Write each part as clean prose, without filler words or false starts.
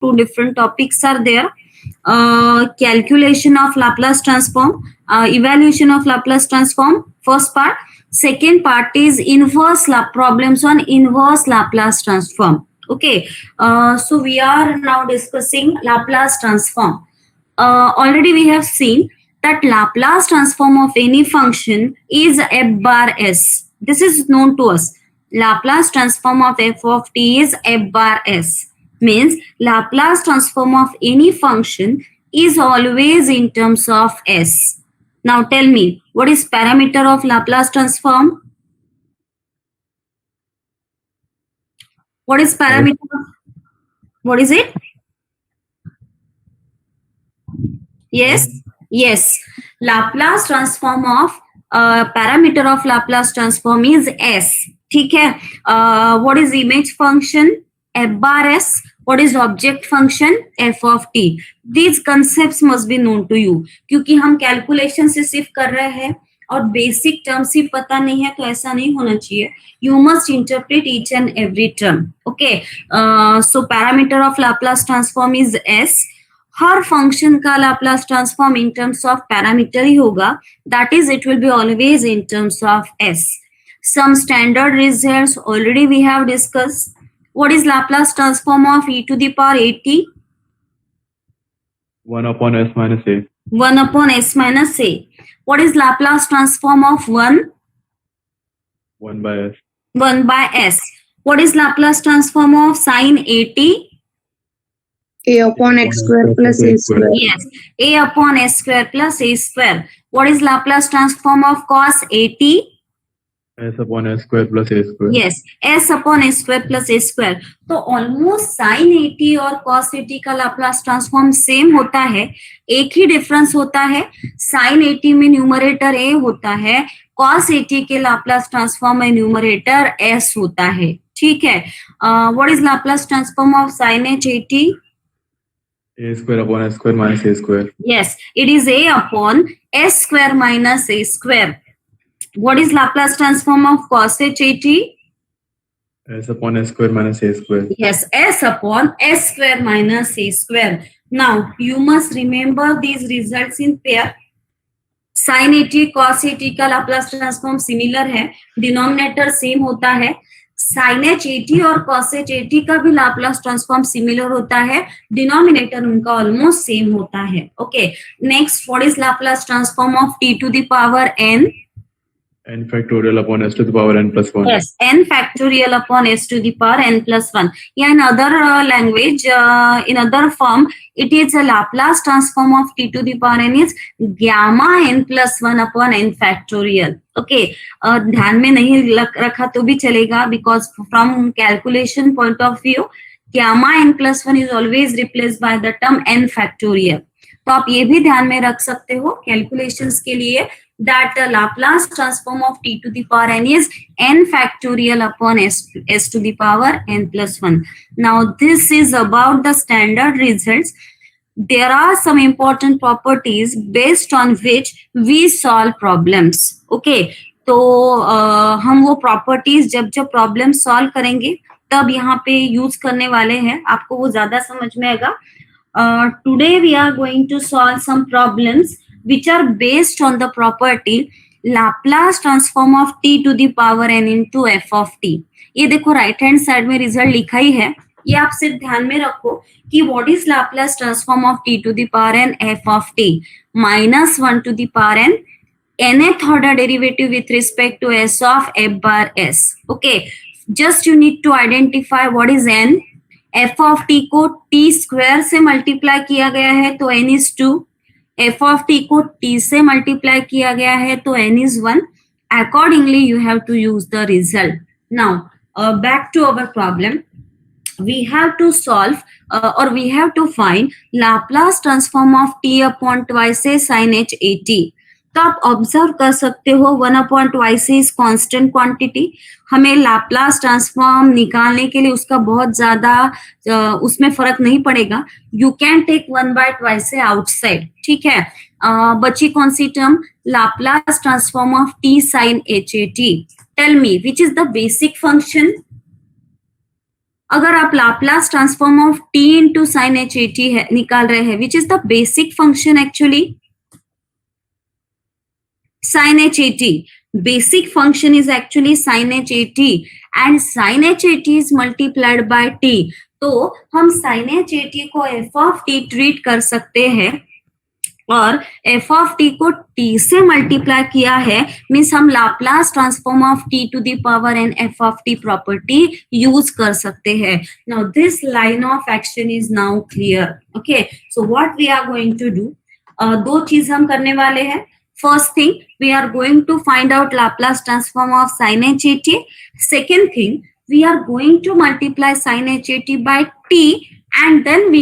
two different topics are there. Calculation of Laplace transform, evaluation of Laplace transform, first part. Second part is problems on inverse Laplace transform. Okay, so we are now discussing Laplace transform. Already we have seen that Laplace transform of any function is f bar s. This is known to us. Laplace transform of f of t is f bar s. Means Laplace transform of any function is always in terms of s. Now tell me, what is parameter of Laplace transform? What is parameter? What is it? Yes, yes. Laplace transform of parameter of Laplace transform is s. ठीक है. What is image function? F bar s. What is object function? F of t. These concepts must be known to you. क्योंकि हम calculation से सिर्फ कर रहे हैं और बेसिक टर्म सिर्फ पता नहीं है, तो ऐसा नहीं होना चाहिए. You must interpret each and every term. Okay. So parameter of Laplace transform is s. हर फंक्शन का Laplace transform in terms of parameter ही होगा, that is it will be always in terms of S. Some standard results already we have discuss. What is Laplace transform of e to the power 80? 1 upon s minus a. 1 upon s minus a. What is Laplace transform of 1? 1 by s. 1 by s. What is Laplace transform of sin 80? A upon x square plus a square. Yes, a upon s square plus a square. What is Laplace transform of cos 80? S upon s square plus a square. Yes, s upon s square plus a square. तो almost sin 80 और cos 80 का Laplace transform same होता है. एक ही difference होता है, sin 80 में numerator a होता है, cos 80 के लाप्लास ट्रांसफॉर्म में न्यूमरेटर s होता है. ठीक है. What is Laplace transform of sin h 80? A square upon s square minus a square. Yes, it is a upon s square minus a square. What is Laplace transform of cos h 80? S upon s square minus a square. Yes, s upon s square minus a square. Now, you must remember these results in pair. Sin 80, cos 80 का Laplace transform similar है, denominator same होता है. sin h 80 और cos h 80 का भी Laplace transform similar होता है, denominator उनका ऑलमोस्ट सेम होता है. Okay, next, what is Laplace transform of t to the power n? N factorial upon s to the power n plus 1. Yes, n factorial upon s to the power n plus 1. Yeah, in other language, in other form, it is a Laplace transform of t to the power n is gamma n plus 1 upon n factorial. Okay, ध्यान में नहीं रखा तो भी चलेगा, because from calculation point of view, gamma n plus 1 is always replaced by the term n factorial. तो आप ये भी ध्यान में रख सकते हो कैलकुलेशंस के लिए, that the Laplace transform of t to the power n is n factorial upon s to the power n plus 1. Now this is about the standard results. There are some important properties based on which we solve problems. Okay, तो हम वो properties जब जब problem solve करेंगे तब यहाँ पे use करने वाले हैं, आपको वो ज्यादा समझ में आएगा. Today we are going to solve some problems which are based on the property Laplace transform of t to the power n into f of t. ये देखो राइट हैंड साइड में रिजल्ट लिखा ही है, ये आप सिर्फ ध्यान में रखो कि what is Laplace transform of t to the power n f of t minus 1 to the power n nth order derivative with respect to s of f bar s. Okay, just you need to identify what is n. f of t को t square से multiply किया गया है तो n is 2. f of t को t से multiply किया गया है तो n is 1. Accordingly, you have to use the result. Now, back to our problem. We have to solve or we have to find Laplace transform of t upon twice a sin h 80. तो आप observe कर सकते हो 1 upon twice is constant quantity. हमें Laplace transform निकालने के लिए उसका बहुत ज्यादा उसमें फर्क नहीं पड़ेगा. You can take 1 by twice outside. ठीक है. बची कौन सी term? Laplace transform of T sine h 80. Tell me which is the basic function? अगर आप Laplace transform of t into sine H A T है निकाल रहे हैं, which is the basic function actually sin HAT. Basic function is actually sin HAT and sin HAT is multiplied by t. तो हम sin HAT को f of t treat कर सकते हैं और f of t को t से multiply किया है, मीन्स हम Laplace transform of t to the power N f of t property use कर सकते हैं. Now this line of action is now clear. Okay, so what we are going to do, दो चीज हम करने वाले हैं. First thing, we are going to find out Laplace transform of sin HAT. Second thing, we are going to multiply sin HAT by t, and then we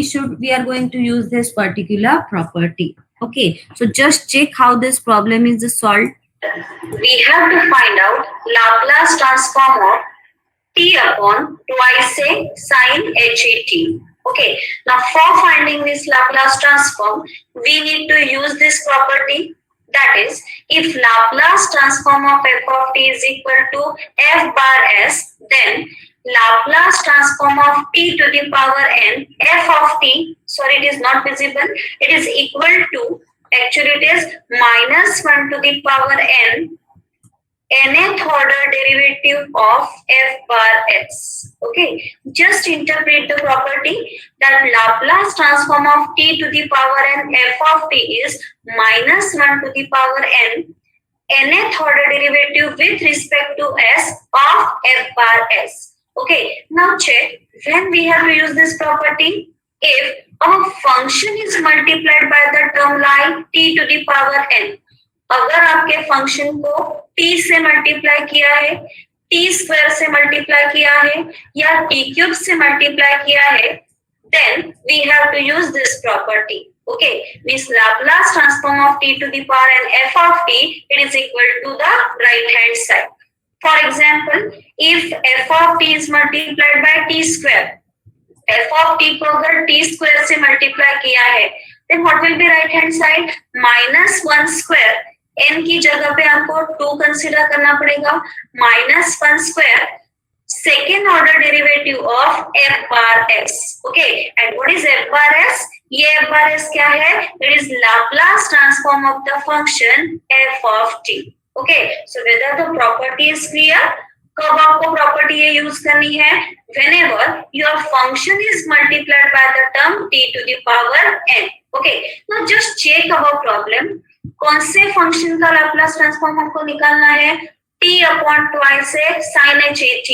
are going to use this particular property. Okay, so just check how this problem is solved. We have to find out Laplace transform of t upon twice a sin HAT. Okay, now for finding this Laplace transform, we need to use this property. That is, if Laplace transform of f of t is equal to f bar s, then Laplace transform of t to the power n f of t, sorry, it is not visible, it is equal to, actually it is minus 1 to the power n nth order derivative of f bar s. Okay, just interpret the property that Laplace transform of t to the power n f of t is minus 1 to the power n nth order derivative with respect to s of f bar s. Okay, now check when we have to use this property. If our function is multiplied by the term like t to the power n, अगर आपके function को t से multiply किया है, t square से multiply किया है या t क्यूब से मल्टीप्लाई किया है, then we have to use this property. Okay, means Laplace transform of t to the power n f of t, it is equal to the right hand side. For example, if f of t is multiplied by t square, f of t को अगर t square से multiply किया है, then what will be right hand side? minus 1 square. n की जगह पे आपको 2 consider करना पड़ेगा, minus 1 square second order derivative of f bar s. Okay, and what is f bar s? ये f bar s क्या है? It is Laplace transform of the function f of t. Okay, so whether the property is clear? कब आपको property ये use करनी है? Whenever your function is multiplied by the term t to the power n. Okay, now just check our problem. कौन से function का Laplace transform हमको निकालना है? t upon twice sin HAT.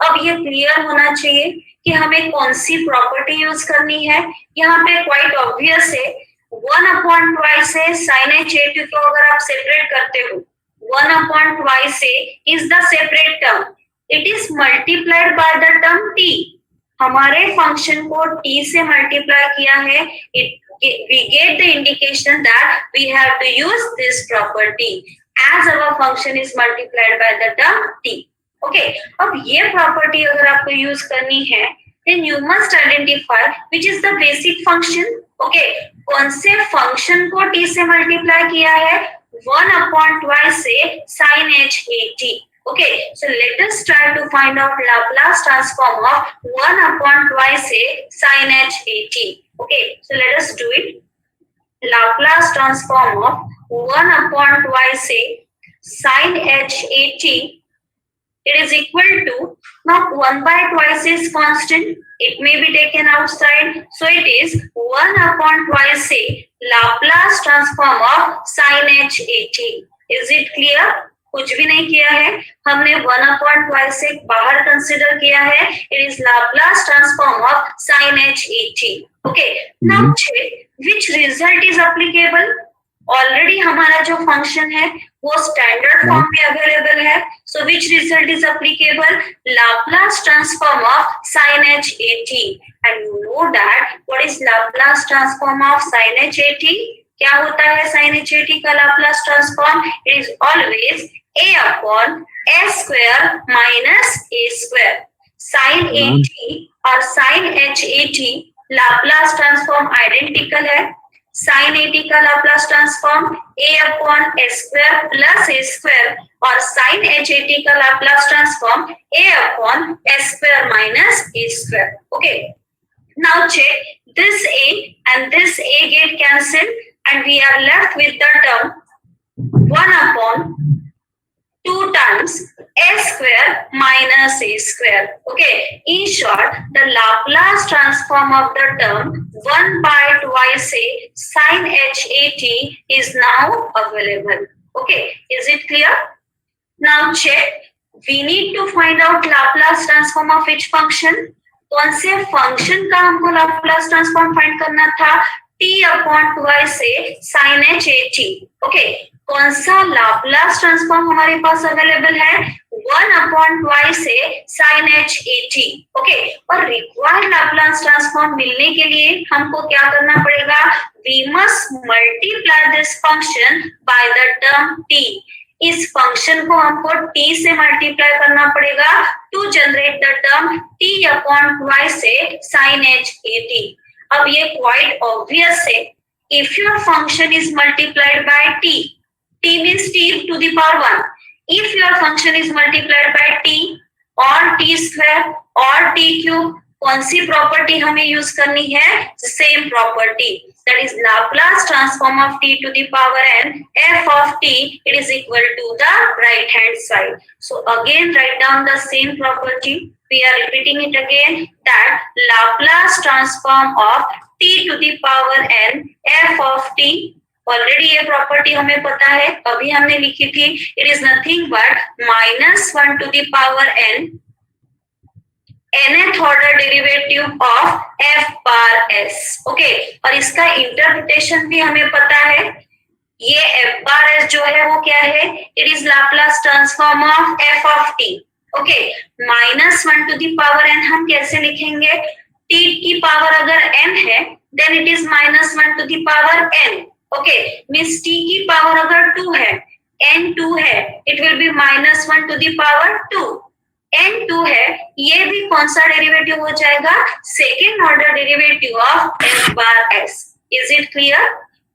अब ये क्लियर होना चाहिए कि हमें कौन सी प्रॉपर्टी यूज करनी है. यहाँ पे क्वाइट ऑब्वियस है, 1 अपॉन ट्वाइस sin HAT को अगर आप सेपरेट करते हो, 1 upon twice a is the separate term. It is multiplied by the term t. हमारे फंक्शन को t से मल्टीप्लाई किया है. We get the indication that we have to use this property as our function is multiplied by the term t. Okay, अब ये property अगर आपको use करनी है, then you must identify which is the basic function. Okay, कौन से function को t से मल्टीप्लाई किया है? 1 upon twice sin HAT. Okay, so let us try to find out Laplace transform of 1 upon twice sin HAT. Okay, so let us do it. Laplace transform of 1 upon twice sin HAT, it is equal to, now 1 by twice is constant, it may be taken outside, so it is 1 upon twice Laplace transform of sin HAT. Is it clear? कुछ भी नहीं किया है, हमने 1 upon twice बाहर consider किया है. It is Laplace transform of sin HAT. Okay, now check which result is applicable. Already हमारा जो फंक्शन है वो स्टैंडर्ड फॉर्म में अवेलेबल है, so which result is applicable? Laplace transform of sin HAT. And you know that what is Laplace transform of sin HAT? क्या होता है sin HAT का Laplace transform? It is always a upon s square minus a square. sin AT और sin HAT Laplace transform identical है. Sign A T का Laplace transform A upon a square plus a square, और sign H A T का Laplace transform A upon a square minus A square. Okay, now check this a and this a get cancelled and we are left with the term 1 upon 2 times a square minus a square. Okay, in short, the Laplace transform of the term 1 by twice a sin h a t is now available. Okay, is it clear? Now check, we need to find out Laplace transform of each function. कौन से function का हमको Laplace transform find करना था? t upon twice A sin h a t. Okay, कौन सा Laplace transform हमारे पास available है? 1 upon twice A sin h a t. Okay, और रिक्वायर्ड लाप्लास ट्रांसफॉर्म मिलने के लिए हमको क्या करना पड़ेगा? We must multiply this function by the term t. इस फंक्शन को हमको t से मल्टीप्लाई करना पड़ेगा to generate the term t upon twice A sin h a t. अब ये क्वाइट ऑब्वियस है. If your function is multiplied by t, t means t to the power 1. If your function is multiplied by t or t square or t cube, कौन सी property हमें use करनी है? Same property, that is Laplace transform of t to the power n f of t, it is equal to the right hand side. So again write down the same property. We are repeating it again, that Laplace transform of t to the power n f of t. Already ये property हमें पता है, अभी हमने लिखी थी. It is nothing but -1 to the power n nth order derivative of f bar s. Okay, और इसका इंटरप्रिटेशन भी हमें पता है. ये f बार s जो है वो क्या है? It is Laplace transform of f of t. Okay, -1 to the power n हम कैसे लिखेंगे? t की पावर अगर n है then it is -1 to the power n. Okay, means t की पावर अगर 2 है, n 2 है, it will be -1 to the power 2. n 2 है, ये भी कौन सा डेरिवेटिव हो जाएगा? Second order derivative of f bar s. Is it clear?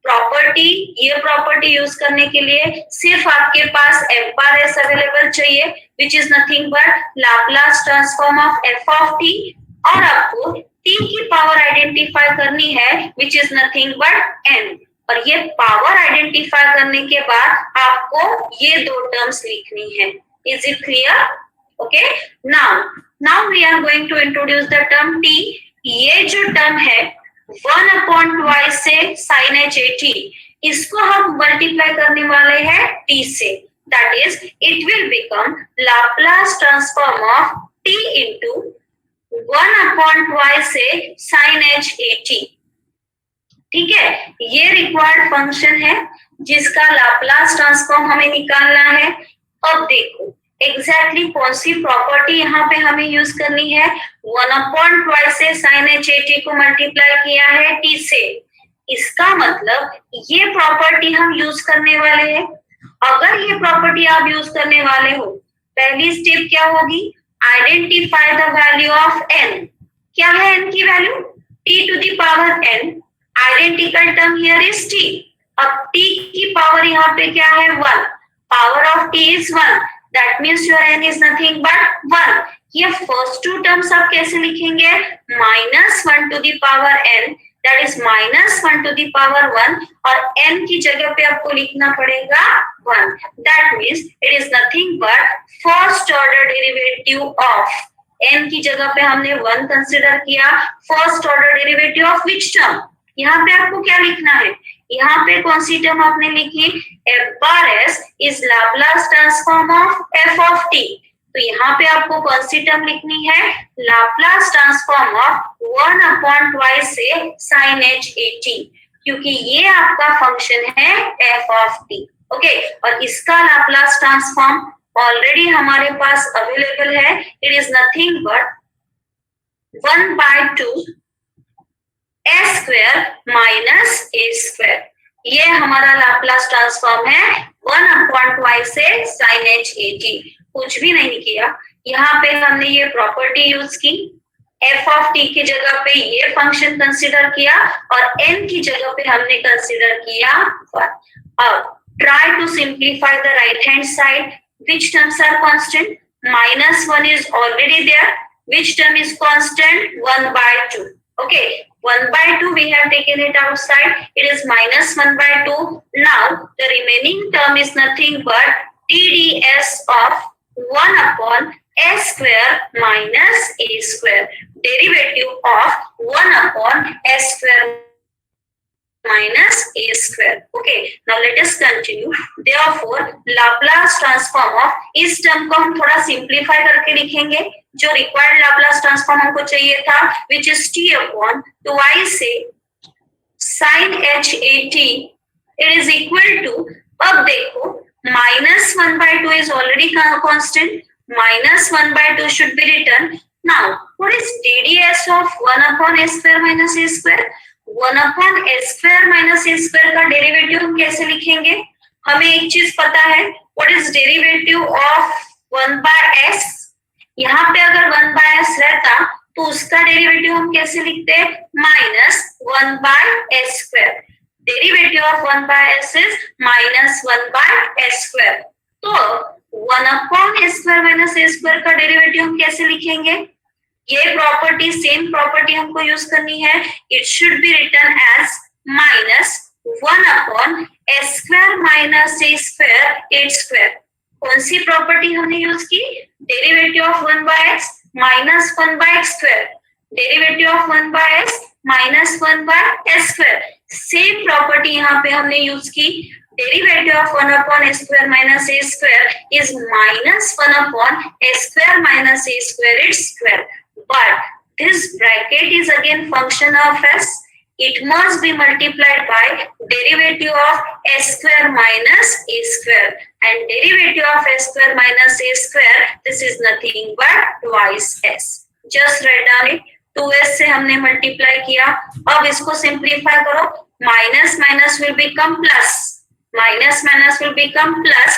Property, ये प्रॉपर्टी यूज करने के लिए सिर्फ आपके पास f बार s अवेलेबल चाहिए, which is nothing but Laplace transform of f of t, और आपको t की पावर आइडेंटिफाई करनी है, which is nothing but n. और ये पावर आइडेंटिफाई करने के बाद आपको ये दो टर्म्स लिखनी है. Is it clear? Okay, now we are going to introduce the term t. ये जो टर्म है 1 अपॉन ट्वाइस से sin h a t, इसको हम मल्टीप्लाई करने वाले हैं t से. That is it will become Laplace transform of t into 1 upon twice से sin h a t. ठीक है, ये रिक्वायर्ड फंक्शन है जिसका लाप्लास ट्रांसफॉर्म हमें निकालना है. अब देखो एग्जैक्टली कौन सी प्रॉपर्टी यहाँ पे हमें यूज करनी है. 1 अपॉन ट्वाइस से sin h a t को मल्टीप्लाई किया है t से. इसका मतलब ये प्रॉपर्टी हम यूज करने वाले हैं. अगर ये प्रॉपर्टी आप यूज करने वाले हो, पहली स्टेप क्या होगी? Identify the value of n. क्या है n की value? t to the power n. Identical term here is t. अब t की पावर यहाँ पे क्या है? 1. Power of t is 1. That means your n is nothing but 1. ये फर्स्ट टू टर्म्स आप कैसे लिखेंगे? -1 to the power n, that is -1 to the power 1, और n की जगह पे आपको लिखना पड़ेगा 1. That means it is nothing but first order derivative of n की जगह पे हमने 1 कंसिडर किया. First order derivative of which term? यहाँ पे आपको क्या लिखना है? यहाँ पे कौन सी टर्म आपने लिखी? f bar s is Laplace transform of f of t. तो यहाँ पे आपको कौन सी टर्म लिखनी है? Laplace transform of 1 upon twice से sin h a t, क्योंकि ये आपका फंक्शन है f ऑफ t. ओके, और इसका लाप्लास ट्रांसफॉर्म ऑलरेडी हमारे पास अवेलेबल है. It is nothing but 1/2 a square minus a square. ये हमारा लाप्लास ट्रांसफॉर्म है 1 अपॉन ट्वाइस से sin h a t. कुछ भी नहीं किया, यहाँ पे हमने ये प्रॉपर्टी यूज की. एफ ऑफ टी की जगह पे ये फंक्शन कंसीडर किया और एन की जगह पे हमने कंसीडर किया 1. अब try to simplify the right hand side. Which terms are constant? -1 is already there. Which term is constant? 1/2. Okay, 1/2 we have taken it outside. It is -1/2. Now the remaining term is nothing but TDS of 1 upon s square minus a square. Derivative of 1 upon s square minus a square. Okay, now let us continue. Therefore, Laplace transform of इस term को हम थोड़ा simplify करके लिखेंगे. जो required Laplace transform हमको चाहिए था, which is t upon twice a sin h a t. It is equal to, अब देखो -1/2 is already constant. -1/2 should be written. Now, what is DDS of 1 upon s square minus a square? 1 upon s square minus a square का derivative हम कैसे लिखेंगे? हमें एक चीज पता है, what is derivative of 1 by s? यहाँ पे अगर 1 by s रहता तो उसका डेरिवेटिव हम कैसे लिखते हैं? -1 by s square. Derivative of 1 by s is -1 by s square. तो 1 upon s square minus a square का डेरिवेटिव हम कैसे लिखेंगे? ये प्रॉपर्टी, सेम प्रॉपर्टी हमको यूज करनी है. It should be written as -1 upon s square minus a square its square. कौन सी प्रॉपर्टी हमने यूज की? Derivative of 1 by x minus 1 by x square. Derivative of 1 by x minus 1 by s square. Same property यहाँ पे हमने use की. Derivative of 1 upon s square minus a square is -1 upon s square minus a square its square. But this bracket is again function of s. It must be multiplied by derivative of s square minus a square. And derivative of s square minus a square, this is nothing but twice s. Just write down it. 2s से हमने multiply किया. अब इसको simplify करो. Minus minus will become plus. Minus minus will become plus.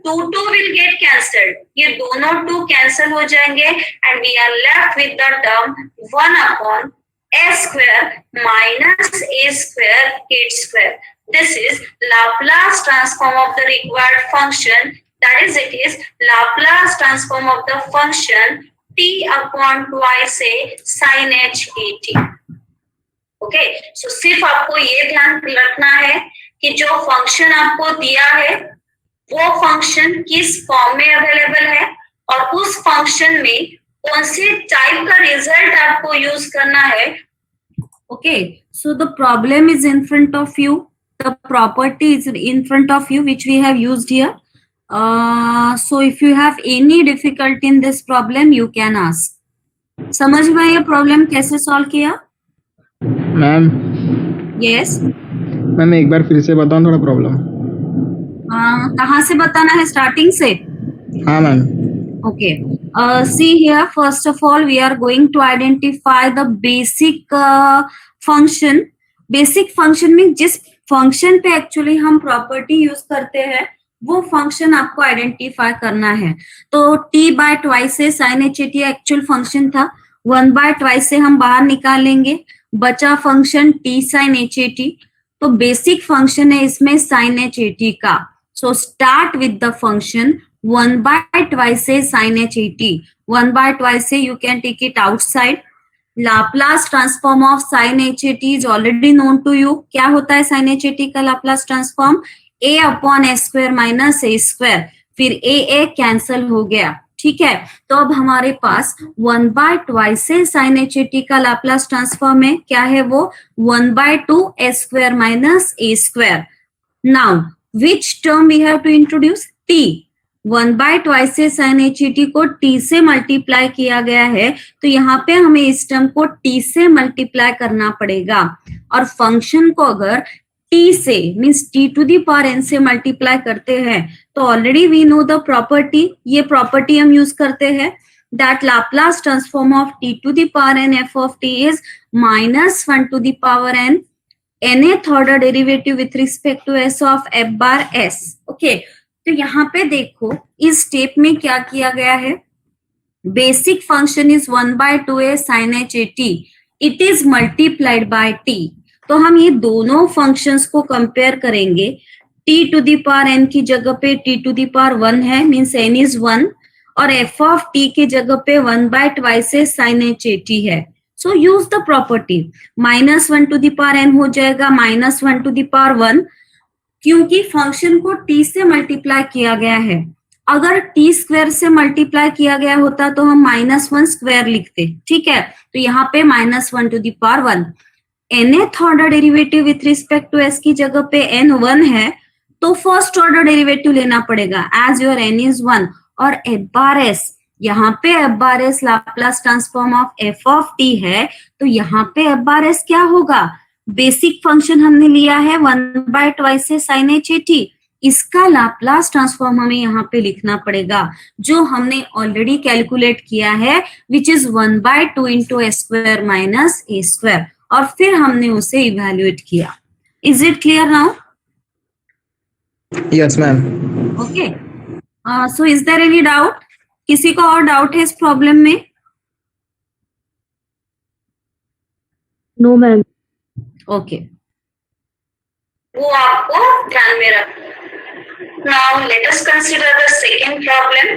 2 will get cancelled. ये दोनों 2 cancel हो जाएंगे and we are left with the term 1 upon s square minus a square its square. This is Laplace transform of the required function. That is, it is Laplace transform of the function t upon twice a sin h a t. Okay, so सिर्फ आपको ये ध्यान रखना है कि जो function आपको दिया है वो फंक्शन किस फॉर्म में अवेलेबल है और उस फंक्शन में कौन से टाइप का रिजल्ट आपको यूज करना है. Okay, so the problem is in front of you. The property is in front of you which we have used here. So if you have any difficulty in this problem you can ask. समझ में ये problem कैसे solve किया? Ma'am yes ma'am एक बार फिर से बताओ थोड़ा प्रॉब्लम. कहाँ से बताना है? स्टार्टिंग से? हाँ ma'am. Okay. See here, first of all, we are going to identify the basic function. Basic function में जिस function पे actually हम property use करते हैं वो function आपको identify करना है. तो t by twice से sin h t actual function था. 1 by twice से हम बाहर निकालेंगे. बचा function t sin h t. तो basic function है इसमें sin h t का. So start with the function 1 by twice से sin h t. 1 by twice से you can take it outside. Laplace transform of sin h t is already known to you. क्या होता है sin h t का Laplace transform? a upon s square minus a square. फिर a cancel हो गया. ठीक है, तो अब हमारे पास 1 by twice से sin h t का Laplace transform है. क्या है वो? 1 by 2 s square minus a square. Now which term we have to introduce? t. 1 by twice से sin h t को t से मल्टीप्लाई किया गया है तो यहाँ पे हमें इस टर्म को t से मल्टीप्लाई करना पड़ेगा. और फंक्शन को अगर t से means t to the power n से मल्टीप्लाई करते हैं तो already we know the property. ये प्रॉपर्टी हम यूज करते हैं that Laplace transform of t to the power n f of t is -1 to the power n nth order derivative with respect to s of f bar s. Okay, तो यहाँ पे देखो इस step में क्या किया गया है. basic function is 1/2a sin h a t, it is multiplied by t. तो हम ये दोनों फंक्शंस को कंपेयर करेंगे. t to the power n की जगह पे t टू द पावर 1 है, मीन्स n इज 1, और f ऑफ t की जगह पे 1/2 sin h a t है. So use the property. -1 to the power n हो जाएगा -1 टू द पावर 1, क्योंकि फंक्शन को t से मल्टीप्लाई किया गया है. अगर t स्क्वायर से मल्टीप्लाई किया गया होता तो हम -1 स्क्वायर लिखते. ठीक है, तो यहाँ पे -1 to the power 1. nth order derivative with respect to s की जगह पे n 1 है, तो फर्स्ट ऑर्डर डेरिवेटिव लेना पड़ेगा एज योर n इज 1. और f बार s, यहाँ पे f bar s Laplace transform of f of t है, तो यहाँ पे f बार s क्या होगा? बेसिक फंक्शन हमने लिया है 1/2 sin h a t, इसका लाप्लास ट्रांसफॉर्म हमें यहाँ पे लिखना पड़ेगा, जो हमने ऑलरेडी कैलकुलेट किया है, which is 1/2 into s square minus a square, और फिर हमने उसे इवेल्युएट किया. Is it clear now? Yes, ma'am. Okay, so is there any doubt? किसी को और डाउट है इस प्रॉब्लम में? No, ma'am. ओके, वो आपको ध्यान में रखना. Now let us consider the second problem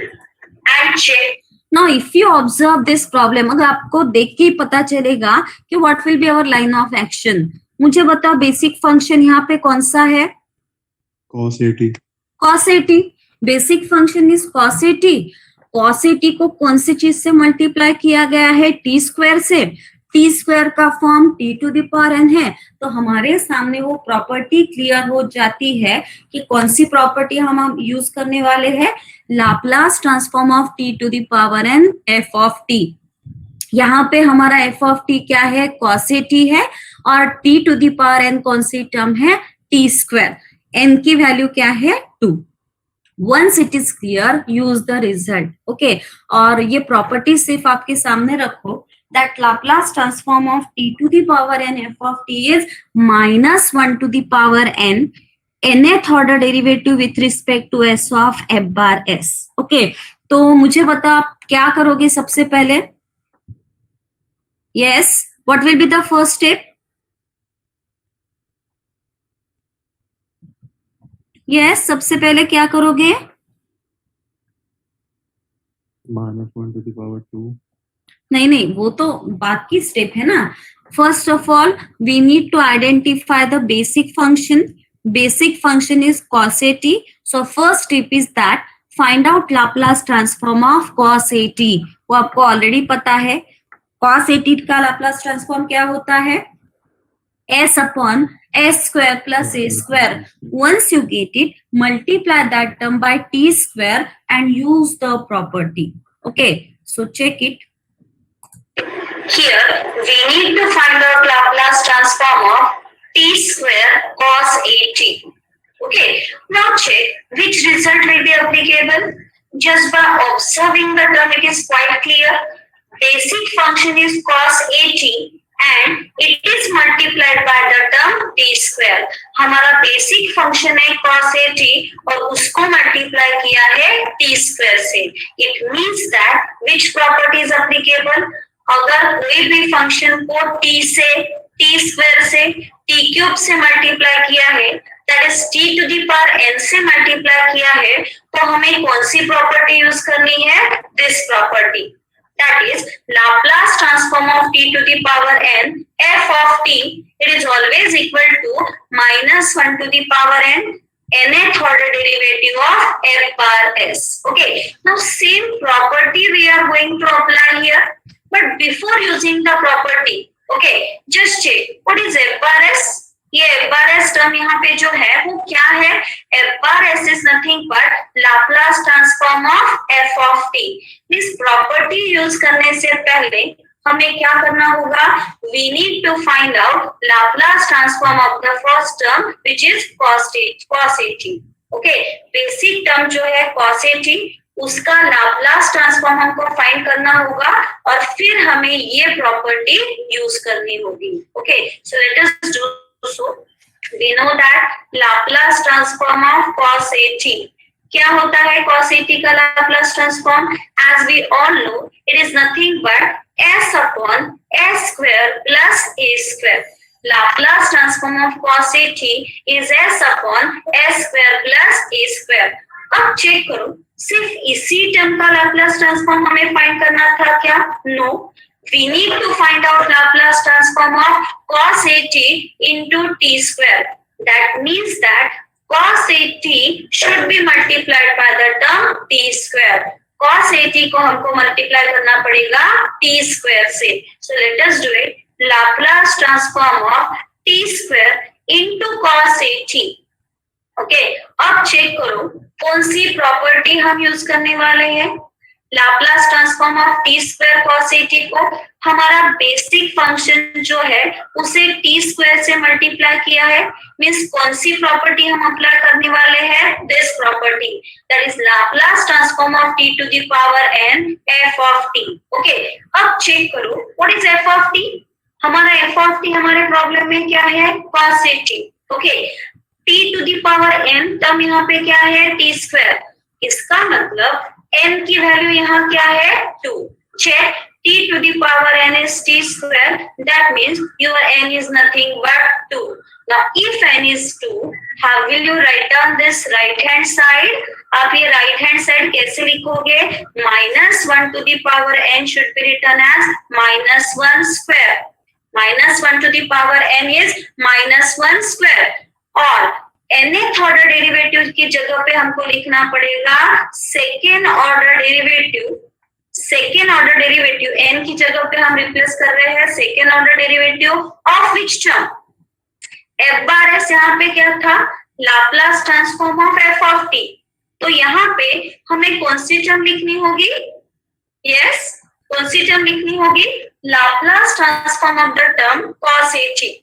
and check. Now if you observe this problem, अगर आपको देख के ही पता चलेगा कि what will be our line of action. मुझे बताओ बेसिक फंक्शन यहाँ पे कौन सा है? Cos 80. cos 80. Basic function is cos 80. cos 80 को कौन सी चीज से मल्टीप्लाई किया गया है? t स्क्वायर से. t स्क्वायर का form t to the power n है, तो हमारे सामने वो प्रॉपर्टी क्लियर हो जाती है कि कौन सी प्रॉपर्टी हम यूज करने वाले हैं? Laplace transform of t to the power n f of t. यहाँ पे हमारा f ऑफ t क्या है? cos 80 है, और t to the power n कौन सी टर्म है? t square. n की वैल्यू क्या है? 2. Once it is clear, use the result. Okay, और ये प्रॉपर्टी सिर्फ आपके सामने रखो, that Laplace transform of t to the power n f of t is -1 to the power n nth order derivative with respect to s of f bar s. Okay, तो मुझे बता आप क्या करोगे सबसे पहले? Yes, what will be the first step? Yes, सबसे पहले क्या करोगे? -1 to the power 2. नहीं, वो तो बात की स्टेप है ना. First of all we need to identify the basic function. Basic function is cos 80. So first step is that find out Laplace transform of cos 80. वो आपको ऑलरेडी पता है. cos 80 का लाप्लास ट्रांसफॉर्म क्या होता है? s upon s square plus a square. Once you get it, multiply that term by t square and use the property. Okay, so check it. Here we need to find out Laplace transform of t square cos 80. Okay, now check which result will be applicable. Just by observing the term, it is quite clear. Basic function is cos 80 and it is multiplied by the term t square. हमारा basic function है cos 80 और उसको multiply किया है t square से. It means that which property is applicable. अगर कोई भी फंक्शन को t से, t स्क्वायर से, t क्यूब से मल्टीप्लाई किया है, that is t to the power n से मल्टीप्लाई किया है, तो हमें कौन सी प्रॉपर्टी यूज करनी है? This property. That is Laplace transform of t to the power n f of t. It is always equal to -1 to the power n nth order derivative of f bar s. Okay. Now same property we are going to apply here. But before using the property, okay, just check what is f bar s. ये f bar s term यहाँ पे जो है वो क्या है? f bar s is nothing but Laplace transform of f of t. इस property use करने से पहले हमें क्या करना होगा? We need to find out Laplace transform of the first term, which is cos 80. Okay, basic term जो है cos 80, उसका लाप्लास ट्रांसफॉर्म हमको फाइंड करना होगा और फिर हमें ये प्रॉपर्टी यूज करनी होगी. Okay, so let us do so. We know that Laplace transform of cos 80 क्या होता है cos 80 का Laplace transform? As we all know it is nothing but s upon s square plus a square. Laplace transform of cos 80 is s upon s square plus a square. अब check करो, सिर्फ इसी term का Laplace transform हमें find करना था क्या? No, we need to find out Laplace transform of cos 80 into t square. That means that cos 80 should be multiplied by the term t square. Cos 80 को हमको मल्टीप्लाई करना पड़ेगा t square से. So let us do it. Laplace transform of t square into cos 80. Okay, अब check करो कौन सी property हम यूज करने वाले हैं. Laplace transform of T square cos 80 को हमारा बेसिक फंक्शन जो है उसे टी स्क्वायर से मल्टीप्लाई किया है. मींस कौन सी प्रॉपर्टी हम अप्लाई करने वाले हैं? This property, that is Laplace transform of t to the power n f of t. Okay, अब चेक करो what is f of t. हमारा f ऑफ t हमारे प्रॉब्लम में क्या है? cos 80. Okay, t to the power n term यहाँ पे क्या है? t square. इसका मतलब n की वैल्यू यहाँ क्या है? 2. Check, t to the power n is t square. That means your n is nothing but 2. Now if n is 2, how will you write down this right hand side? आप ये right hand side कैसे लिखोगे? -1 to the power n should be written as -1 square. -1 to the power n is -1 square. और nth order derivative की जगह पे हमको लिखना पड़ेगा second order derivative. Second order derivative n की जगह पे हम रिप्लेस कर रहे हैं second order derivative of which term? f bar s. यहाँ पे क्या था? Laplace transform of f of t. तो यहाँ पे हमें कौन सी टर्म लिखनी होगी? यस, कौन सी टर्म लिखनी होगी? Laplace transform of the term cos 80.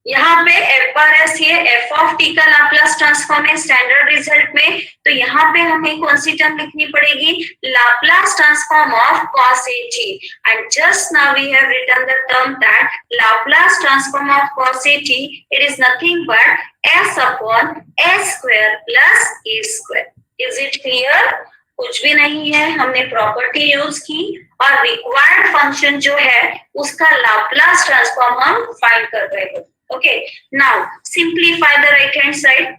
यहाँ पे f बार s ये f ऑफ t का लाप्लास ट्रांसफॉर्म है स्टैंडर्ड रिजल्ट में. तो यहाँ पे हमें कौन सी टर्म लिखनी पड़ेगी? Laplace transform of cos 80. And just now we have written the term that Laplace transform of cos 80 it is nothing but s upon s square plus a square. Is it clear? कुछ भी नहीं है, हमने property use की और required function जो है उसका लाप्लास ट्रांसफॉर्म हम फाइंड कर रहे हैं. Okay, now simplify the right hand side.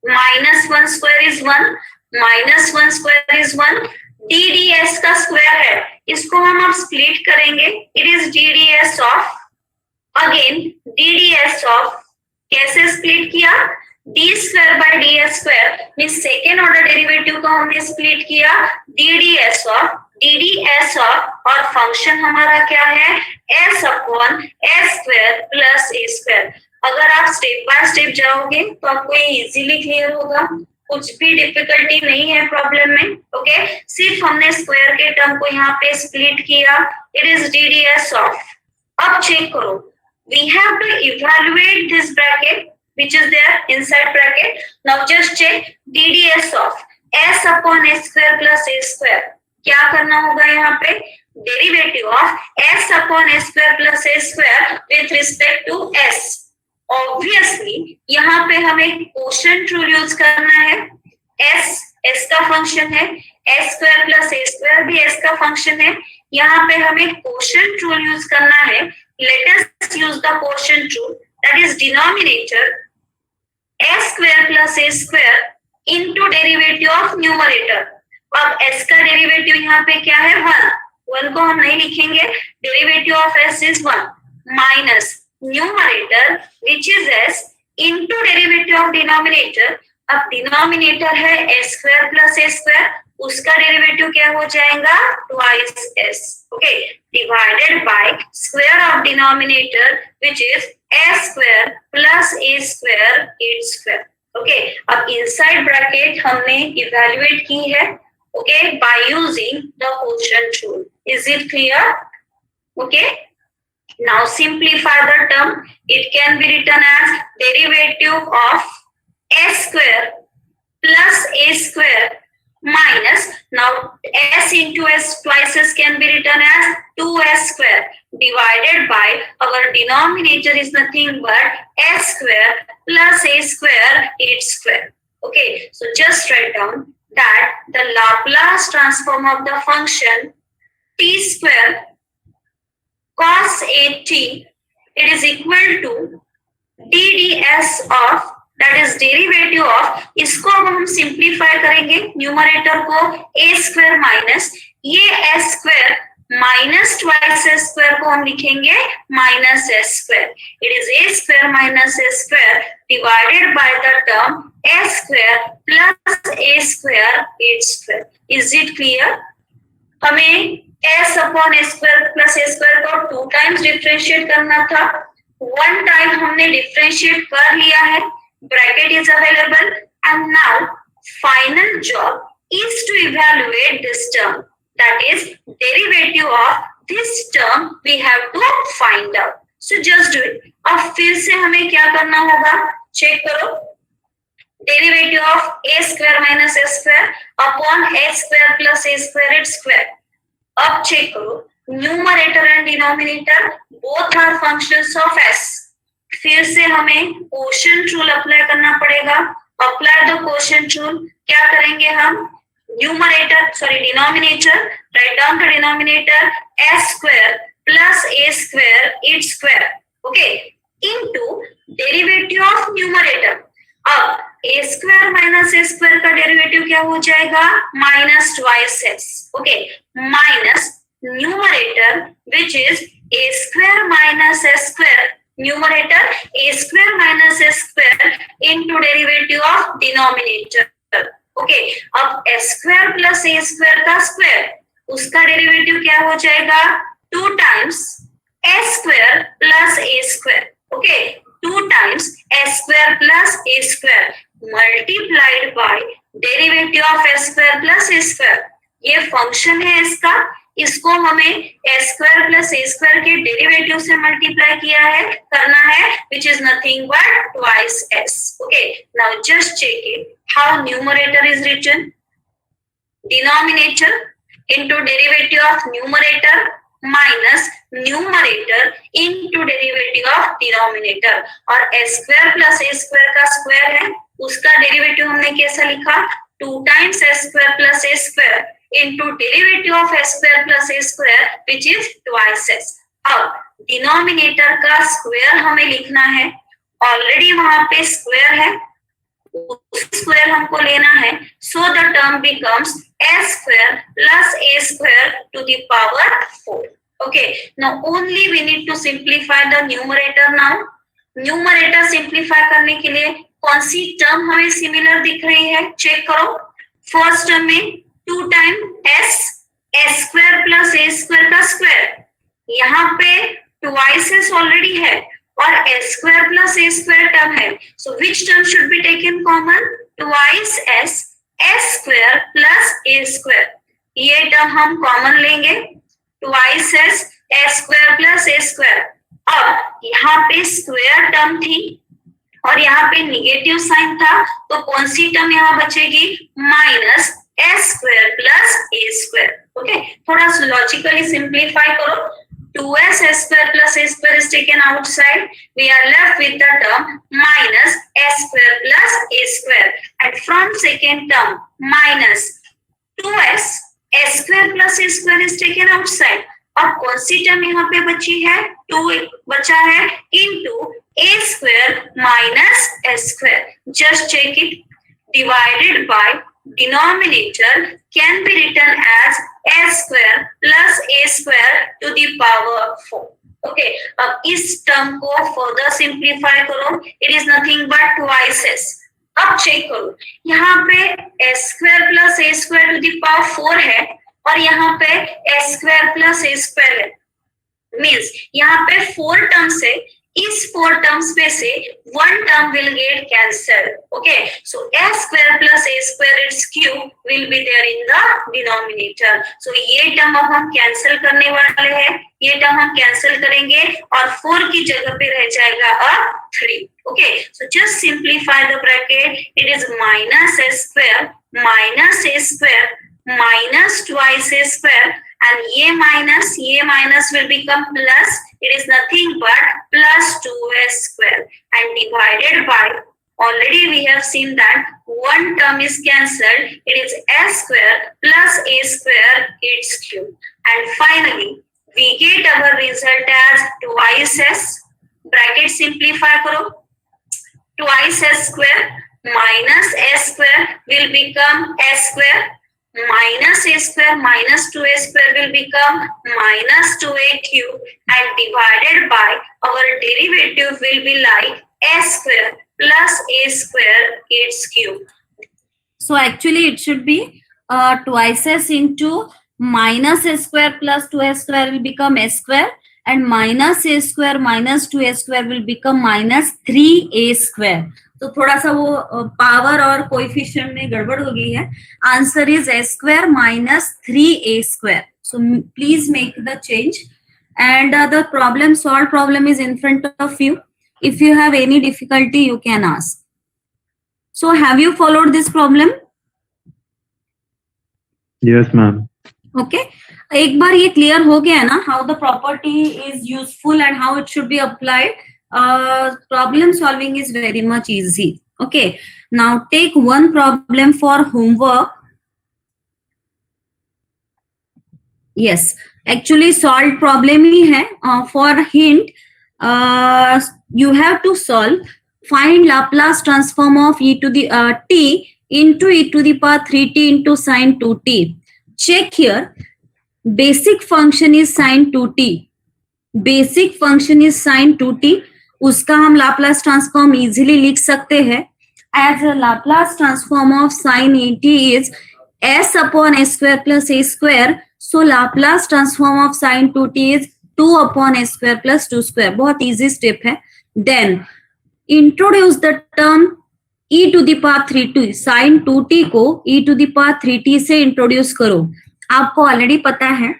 -1 square is 1, -1 square is 1. ddS का स्क्वायर है, इसको हम अब स्प्लिट करेंगे. It is ddS of, again ddS of. कैसे स्प्लिट किया? d square by ds square means second order derivative को हमने स्प्लिट किया ddS ऑफ ddS ऑफ, और फंक्शन हमारा क्या है? s upon s square plus a square. अगर आप स्टेप बाय स्टेप जाओगे तो आपको ये इजीली क्लियर होगा. कुछ भी डिफिकल्टी नहीं है प्रॉब्लम में. ओके, सिर्फ हमने स्क्वायर के टर्म को यहाँ पे स्प्लिट किया. It is ddS of. अब चेक करो, we have to evaluate this bracket which is there inside bracket. Now just check ddS of s upon s square plus a square. क्या करना होगा यहाँ पे? Derivative of s upon s square plus a square with respect to s. Obviously यहाँ पे हमें quotient rule use करना है. s का फंक्शन है, s square plus a square भी s का फंक्शन है. यहाँ पे हमें quotient rule यूज करना है. Let us use the quotient rule, that is denominator s square plus a square into derivative of numerator. अब s का डेरिवेटिव यहाँ पे क्या है? 1 को हम नहीं लिखेंगे. Derivative of s is 1 minus numerator which is s into derivative of denominator. अब डिनोमिनेटर है s square plus a square, उसका डेरिवेटिव क्या हो जाएगा? Twice s. Okay, divided by square of denominator which is s square plus a square its square. Okay, अब inside bracket हमने evaluate की है. Okay, by using the quotient rule. Is it clear? Okay, now simplify the term. It can be written as derivative of s square plus a square minus, now s into s twice s can be written as 2s square divided by our denominator is nothing but s square plus a square its square. Okay, so just write down that the Laplace transform of the function t square cos a t, it is equal to ddS of, that is derivative of, इसको अब हम simplify करेंगे, numerator को a square minus ये s square minus twice s square को हम लिखेंगे minus s square. It is a square minus s square divided by the term s square plus a square at square. Is it clear? हमें s upon a square plus a square को 2 times differentiate करना था. 1 time हमने differentiate कर लिया है, bracket is available, and now final job is to evaluate this term, that is derivative of this term we have to find out. So just do it. अब फिर से हमें क्या करना होगा, चेक करो. Derivative of a square minus a square upon a square plus a square it square. अब check करो, numerator and denominator both are functions of s. फिर से हमें क्वोशिएंट रूल अप्लाई करना पड़ेगा. Apply the quotient rule. क्या करेंगे हम, numerator sorry denominator, write down the denominator s square plus a square it square, okay, into derivative of numerator. अब a square minus a square का derivative क्या हो जाएगा, minus twice s, okay, minus numerator which is a square minus s square, numerator a square minus s square into derivative of denominator. Okay, अब s square plus a square का square, उसका derivative क्या हो जाएगा, 2 times s square plus a square, okay, 2 times s square plus a square multiplied by derivative of s square plus a square. ये function है इसका, इसको हमें s square plus a square के डेरिवेटिव से मल्टीप्लाई किया है, करना है, which is nothing but twice s. Okay, now just check it. How numerator is written? Denominator into derivative of numerator minus numerator into derivative of denominator. और s square plus a square का square है, उसका derivative हमने कैसा लिखा, 2 times s square plus a square into derivative of s square plus a square which is twice s. अब denominator का square हमें लिखना है, ऑलरेडी वहां पे स्क्वायर है, स्क्वायर हमको लेना है, so the term becomes s square plus a square to the power 4. Okay, now only we need to simplify the numerator. Now numerator simplify करने के लिए कौन सी टर्म हमें सिमिलर दिख रही है, चेक करो. फर्स्ट टर्म में 2 time s square plus a square का स्क्वायर, यहाँ पे ट्वाइस s ऑलरेडी है और s square plus a square term है, so which term should be taken common, twice s square plus a square. ये term हम common लेंगे, twice s square plus a square. अब यहाँ पे स्क्वायर टर्म थी और यहाँ पे निगेटिव साइन था, तो कौन सी टर्म यहाँ बचेगी, minus s square plus a square. Okay, थोड़ा लॉजिकली सिंप्लीफाई करो. 2s square plus a square is taken outside, we are left with the term minus s square plus a square, and from second term minus 2s square plus a square is taken outside. अब कौन सी term यहाँ पे बची है, 2 बचा है, into a square minus s square. Just check it, divided by denominator can be written as s square plus a square to the power 4. Okay, अब इस टर्म को फर्दर सिंप्लीफाई करो, it is nothing but twice s. अब check करो, यहाँ पे s square plus a square to the power 4 है और यहाँ पे s square plus a square है, मीन्स यहाँ पे 4 टर्म्स है, इस 4 टर्म्स में से 1 term will get cancelled. Okay, so s square plus a square its cube will be there in the denominator. So ये टर्म अब हम कैंसिल करने वाले हैं, ये टर्म हम कैंसिल करेंगे और 4 की जगह पे रह जाएगा 3. Okay, so just simplify the bracket. It is minus s square minus twice a square, and ये minus will become plus. It is nothing but plus 2s square and divided by already we have seen that one term is cancelled. It is s square plus a square its cube. And finally, we get our result as twice s. Bracket simplify karo. Twice s square minus s square will become s square. Minus a square minus 2a square will become minus 2a cube, and divided by our derivative will be like s square plus a square its cube. So actually it should be twice s into minus a square plus 2a square will become s square, and minus a square minus 2a square will become minus 3a square. तो थोड़ा सा वो power और coefficient में गड़बड़ हो गई है. Answer is s square minus 3a square. So please make the change, and the solved problem is in front of you. If you have any difficulty, you can ask. So have you followed this problem? Yes, ma'am. Okay. एक बार ये clear हो गया ना, how the property is useful and how it should be applied. Problem solving is very much easy. Okay, now take one problem for homework. Yes, actually solved problem ही है. For hint, you have to solve, find Laplace transform of e to the t into e to the power 3t into sine 2t. Check here, basic function is sine 2t. Basic function is sine 2t. उसका हम Laplace transform easily लिख सकते हैं as a Laplace transform of sine at इज s upon s square plus a square. So Laplace transform of sine 2t इज 2 upon s square plus 2 square. बहुत easy step है. Then introduce the term e to the power 3t. Sine 2t को e to the power 3t से introduce करो. आपको already पता है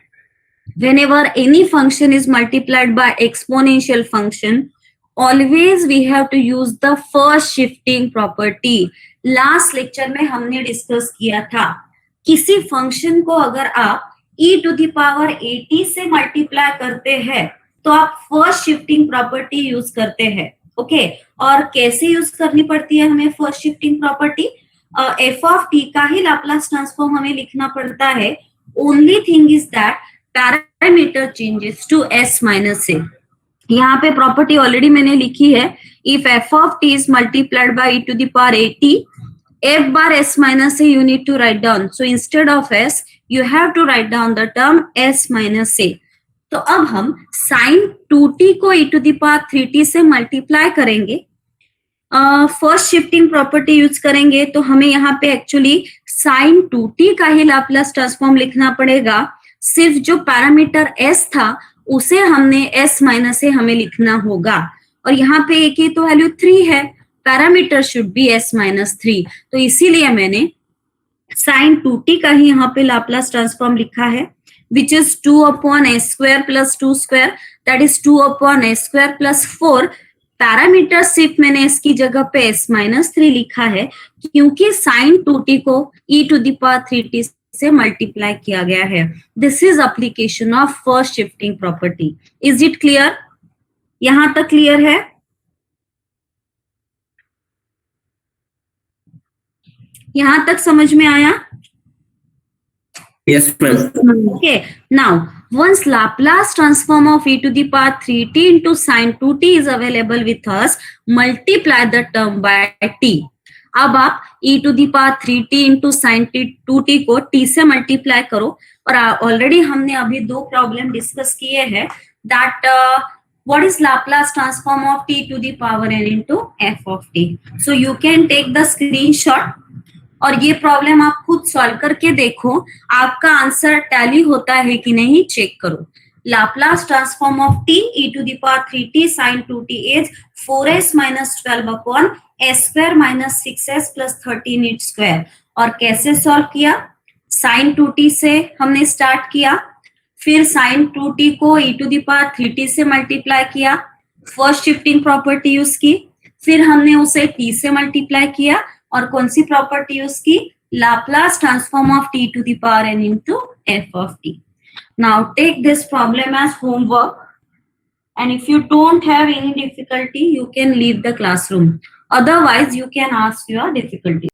whenever any function is multiplied by exponential function, always we have to use the first shifting property. Last lecture में हमने discuss किया था, किसी फंक्शन को अगर आप e to the power 80 से मल्टीप्लाई करते हैं तो आप फर्स्ट शिफ्टिंग प्रॉपर्टी यूज करते हैं. ओके, और कैसे यूज करनी पड़ती है हमें first shifting property? f of t का ही लाप्लास ट्रांसफॉर्म हमें लिखना पड़ता है. Only thing is that parameter changes to s minus a. यहाँ पे प्रॉपर्टी ऑलरेडी मैंने लिखी है. If f of t is multiplied by e to the power 80, f bar s minus a you need to write down. So instead of s, you have to write down the term s minus a. तो अब हम sin 2t को e to the power 3t से multiply करेंगे. First shifting property use करेंगे तो हमें यहाँ पे एक्चुअली sin 2t का ही लाप्लास ट्रांसफॉर्म लिखना पड़ेगा. सिर्फ जो पैरामीटर s था उसे हमने s माइनस ए हमें लिखना होगा. और यहाँ पे एक ही तो वैल्यू 3 है, parameter should be s minus 3. तो इसीलिए मैंने sin 2t का ही यहाँ पे लाप्लास ट्रांसफॉर्म लिखा है, which is 2 upon s square plus 2 square, that is 2 upon s square plus 4. Parameter सिर्फ मैंने इसकी जगह पे s माइनस 3 लिखा है क्योंकि sin 2t को e to the power 3t से मल्टीप्लाई किया गया है. This is application of first shifting property. Is it clear? यहां तक क्लियर है? यहां तक समझ में आया? Yes, ma'am. Okay. Now, once Laplace transform of e to the power 3t into sine 2t is available with us, multiply the term by t. अब आप e to the power 3t into sin 2t को t से multiply करो. और already हमने अभी दो problem discuss किए हैं, that what is Laplace transform of t to the power n into f of t. So you can take the screenshot और ये प्रॉब्लम आप खुद सॉल्व करके देखो आपका आंसर टैली होता है कि नहीं, चेक करो. Laplace transform of t e to the power 3t sin 2t is 4s minus 12 upon s square minus 6s plus 13 its square. और कैसे सॉल्व किया? sin 2t से हमने स्टार्ट किया, फिर sin 2t को e to the power 3t से multiply किया, फर्स्ट शिफ्टिंग प्रॉपर्टी यूज की, फिर हमने उसे t से मल्टीप्लाई किया और कौन सी प्रॉपर्टी यूज की? Laplace transform of t to the power n into f of t. Now take this problem as homework, and if you don't have any difficulty, you can leave the classroom. Otherwise, you can ask your difficulty.